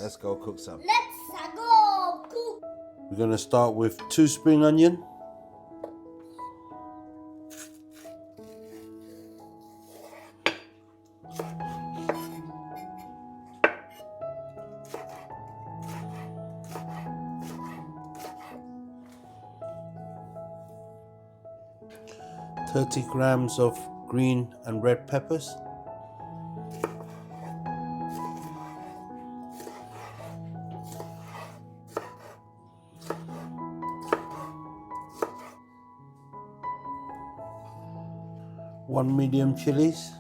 Let's go cook some. Let's go cook. We're going to start with 2 spring onion. $30 grams of green and red peppers. One medium chilies.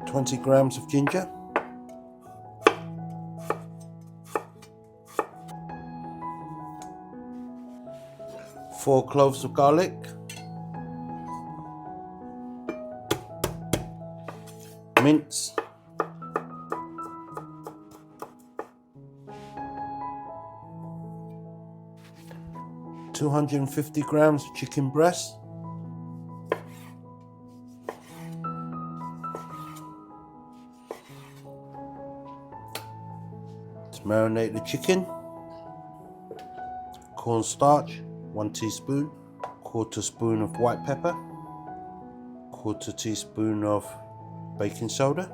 $20 grams of ginger. 4 cloves of garlic. Mince. $250 grams of chicken breast. To marinate the chicken. Cornstarch, 1 teaspoon. 1/4 spoon of white pepper. 1/4 teaspoon of baking soda.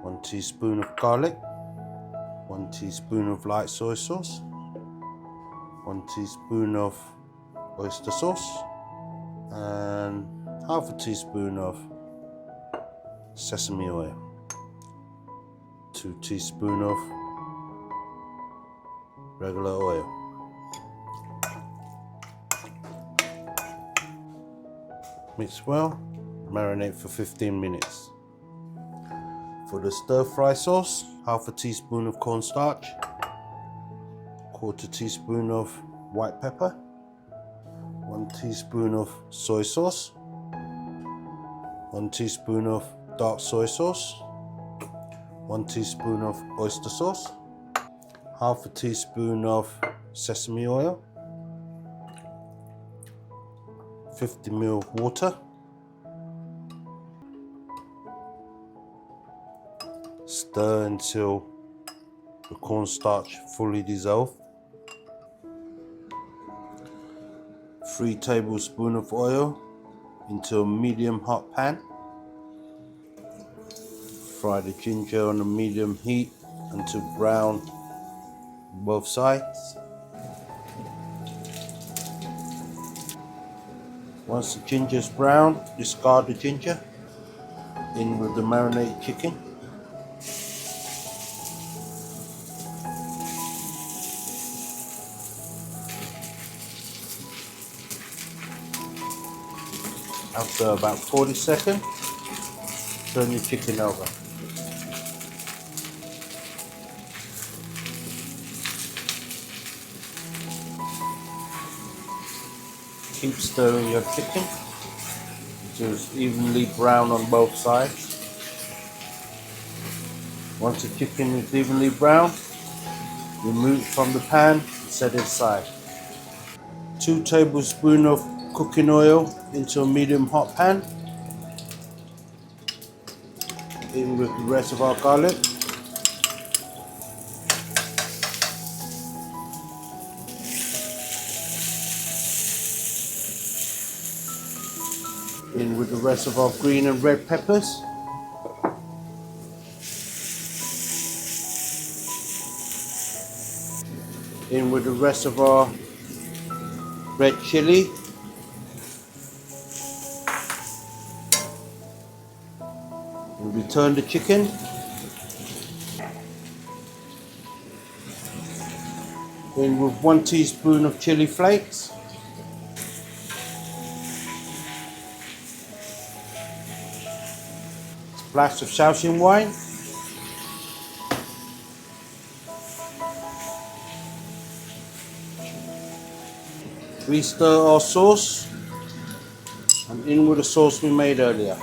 1 teaspoon of garlic. 1 teaspoon of light soy sauce. 1 teaspoon of oyster sauce. And 1/2 teaspoon of sesame oil. 2 teaspoons of regular oil. Mix well, marinate for 15 minutes. For the stir fry sauce, 1/2 teaspoon of cornstarch, 1/4 teaspoon of white pepper, 1 teaspoon of soy sauce, 1 teaspoon of dark soy sauce, 1 teaspoon of oyster sauce, 1/2 teaspoon of sesame oil, 50 ml water. Stir until the cornstarch fully dissolves. 3 tablespoons of oil into a medium hot pan. Fry the ginger on a medium heat until brown both sides. Once the ginger is brown, discard the ginger. In with the marinated chicken. After about 40 seconds, turn your chicken over. Keep stirring your chicken until it's evenly brown on both sides. Once the chicken is evenly brown, remove it from the pan and set it aside. 2 tablespoons of cooking oil into a medium hot pan. In with the rest of our garlic. In with the rest of our green and red peppers. In with the rest of our red chili. And return the chicken. In with 1 teaspoon of chili flakes. Splash of Shaoxing wine. Re-stir our sauce And in with the sauce we made earlier.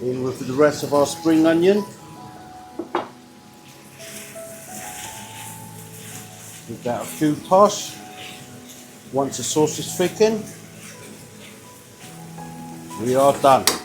In with the rest of our spring onion. Give that a few toss. Once the sauce is thickened, we are done.